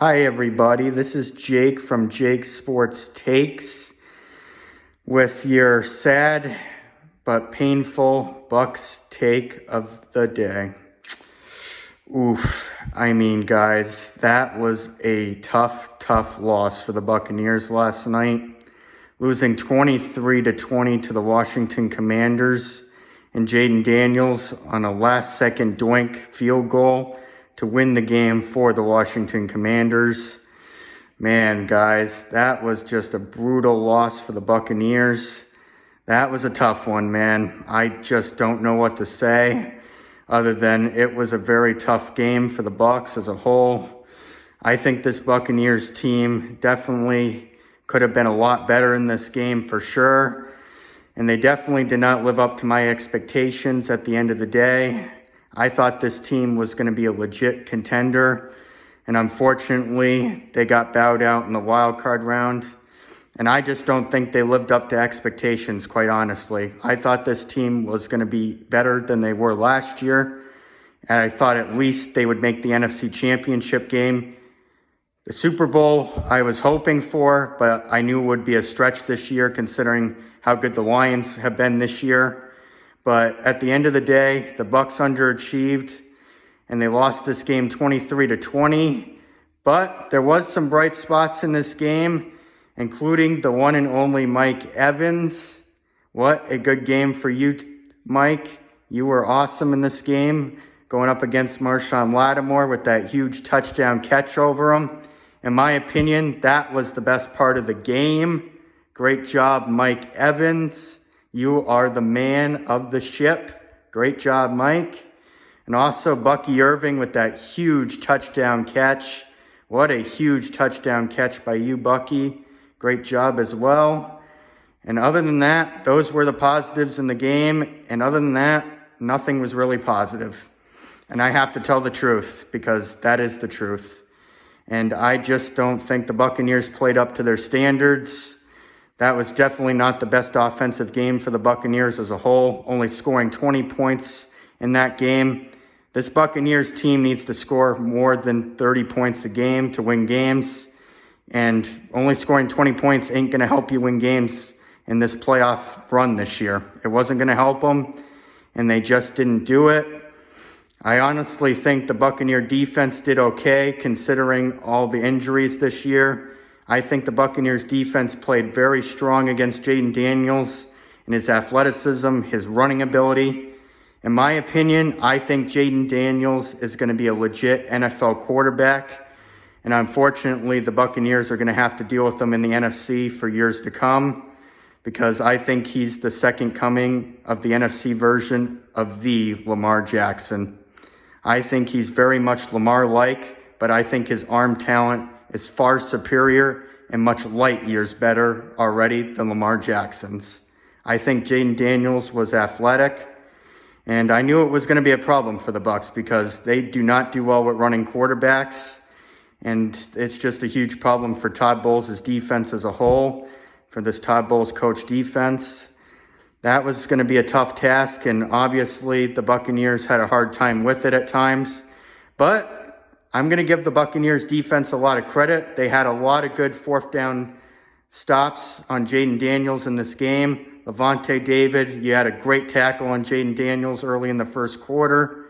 Hi, everybody. This is Jake from Jake Sports Takes with your sad but painful Bucs take of the day. Oof. Guys, that was a tough loss for the Buccaneers last night, losing 23-20 to the Washington Commanders, and Jaden Daniels on a last-second doink field goal to win the game for the Washington Commanders. Man, guys, that was just a brutal loss for the Buccaneers. That was a tough one, man. I just don't know what to say other than it was a very tough game for the Bucs as a whole. I think this Buccaneers team definitely could have been a lot better in this game for sure. And they definitely did not live up to my expectations at the end of the day. I thought this team was going to be a legit contender, and unfortunately, they got bowed out in the wild card round. And I just don't think they lived up to expectations, quite honestly. I thought this team was going to be better than they were last year, and I thought at least they would make the NFC Championship game. The Super Bowl I was hoping for, but I knew it would be a stretch this year considering how good the Lions have been this year. But at the end of the day, the Bucs underachieved, and they lost this game 23-20. But there was some bright spots in this game, including the one and only Mike Evans. What a good game for you, Mike. You were awesome in this game, going up against Marshawn Lattimore with that huge touchdown catch over him. In my opinion, that was the best part of the game. Great job, Mike Evans. You are the man of the ship. Great job, Mike. And also Bucky Irving with that huge touchdown catch. What a huge touchdown catch by you, Bucky. Great job as well. And other than that, those were the positives in the game. And other than that, nothing was really positive. And I have to tell the truth because that is the truth. And I just don't think the Buccaneers played up to their standards. That was definitely not the best offensive game for the Buccaneers as a whole, only scoring 20 points in that game. This Buccaneers team needs to score more than 30 points a game to win games, and only scoring 20 points ain't going to help you win games in this playoff run this year. It wasn't going to help them, and they just didn't do it. I honestly think the Buccaneer defense did okay considering all the injuries this year. I think the Buccaneers defense played very strong against Jaden Daniels and his athleticism, his running ability. In my opinion, I think Jaden Daniels is going to be a legit NFL quarterback. And unfortunately, the Buccaneers are going to have to deal with him in the NFC for years to come because I think he's the second coming of the NFC version of the Lamar Jackson. I think he's very much Lamar-like, but I think his arm talent is far superior and much light years better already than Lamar Jackson's. I think Jaden Daniels was athletic, and I knew it was going to be a problem for the Bucs because they do not do well with running quarterbacks, and it's just a huge problem for Todd Bowles' defense as a whole, for this Todd Bowles coach defense. That was going to be a tough task, and obviously the Buccaneers had a hard time with it at times, but I'm going to give the Buccaneers defense a lot of credit. They had a lot of good fourth down stops on Jaden Daniels in this game. Lavonte David, you had a great tackle on Jaden Daniels early in the first quarter.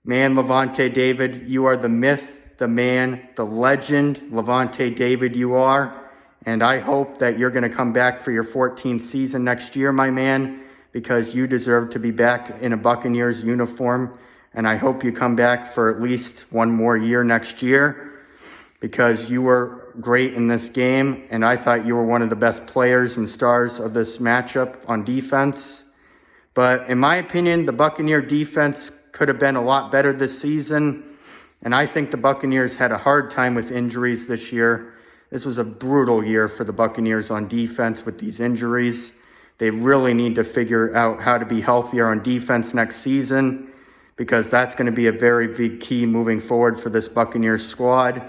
Man, Lavonte David, you are the myth, the man, the legend. Lavonte David, you are. And I hope that you're going to come back for your 14th season next year, my man, because you deserve to be back in a Buccaneers uniform. And I hope you come back for at least one more year next year because you were great in this game. And I thought you were one of the best players and stars of this matchup on defense. But in my opinion, the Buccaneer defense could have been a lot better this season. And I think the Buccaneers had a hard time with injuries this year. This was a brutal year for the Buccaneers on defense with these injuries. They really need to figure out how to be healthier on defense next season, because that's going to be a very big key moving forward for this Buccaneers squad.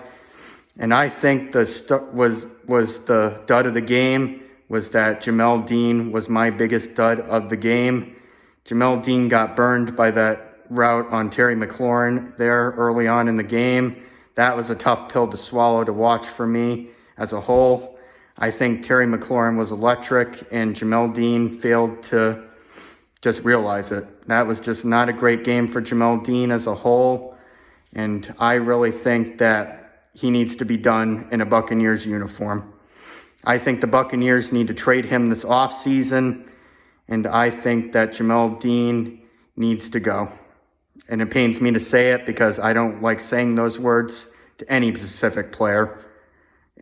And I think the dud of the game was that Jamel Dean was my biggest dud of the game. Jamel Dean got burned by that route on Terry McLaurin there early on in the game. that was a tough pill to swallow to watch for me as a whole. I think Terry McLaurin was electric, and Jamel Dean failed to just realize it. That was just not a great game for Jamel Dean as a whole, and I really think that he needs to be done in a Buccaneers uniform. I think the Buccaneers need to trade him this offseason, and I think that Jamel Dean needs to go. And it pains me to say it because I don't like saying those words to any specific player,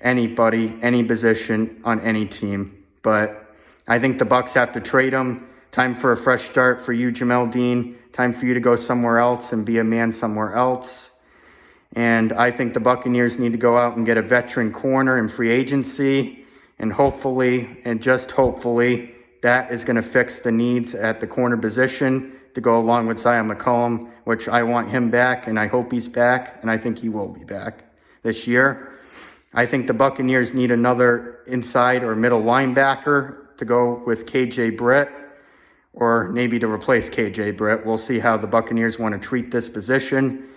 anybody, any position on any team. But I think the Bucs have to trade him. Time for a fresh start for you, Jamel Dean. Time for you to go somewhere else and be a man somewhere else. And I think the Buccaneers need to go out and get a veteran corner in free agency. And hopefully, and just hopefully, that is going to fix the needs at the corner position to go along with Zion McCollum, which I want him back, and I hope he's back, and I think he will be back this year. I think the Buccaneers need another inside or middle linebacker to go with KJ Britt, or maybe to replace KJ Britt. We'll see how the Buccaneers want to treat this position,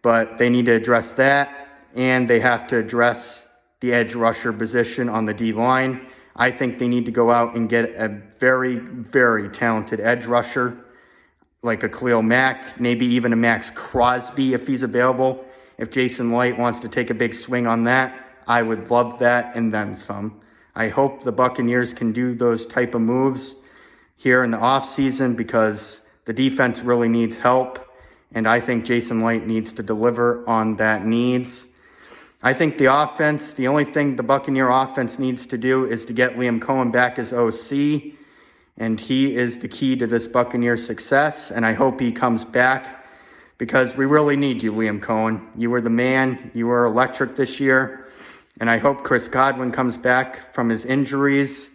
but they need to address that, and they have to address the edge rusher position on the D-line. I think they need to go out and get a very, very talented edge rusher, like a Khalil Mack, maybe even a Max Crosby if he's available. If Jason Light wants to take a big swing on that, I would love that and then some. I hope the Buccaneers can do those type of moves here in the offseason because the defense really needs help, and I think Jason Light needs to deliver on that needs. I think the offense, the only thing the Buccaneer offense needs to do is to get Liam Cohen back as OC, and he is the key to this Buccaneer success, and I hope he comes back because we really need you, Liam Cohen. You were the man. You were electric this year, and I hope Chris Godwin comes back from his injuries,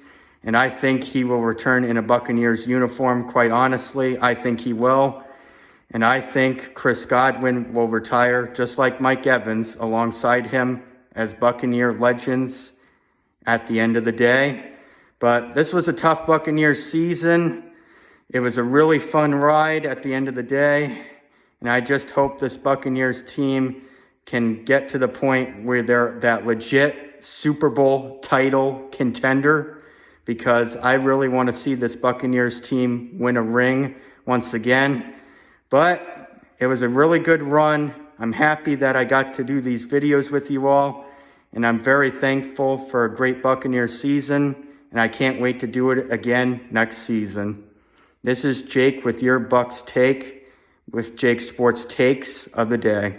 and I think he will return in a Buccaneers uniform, quite honestly. I think he will, and I think Chris Godwin will retire just like Mike Evans alongside him as Buccaneer legends at the end of the day. But this was a tough Buccaneers season. It was a really fun ride at the end of the day. And I just hope this Buccaneers team can get to the point where they're that legit Super Bowl title contender, because I really want to see this Buccaneers team win a ring once again. But it was a really good run. I'm happy that I got to do these videos with you all. And I'm very thankful for a great Buccaneers season. And I can't wait to do it again next season. This is Jake with your Bucs Take, with Jake Sports Takes of the Day.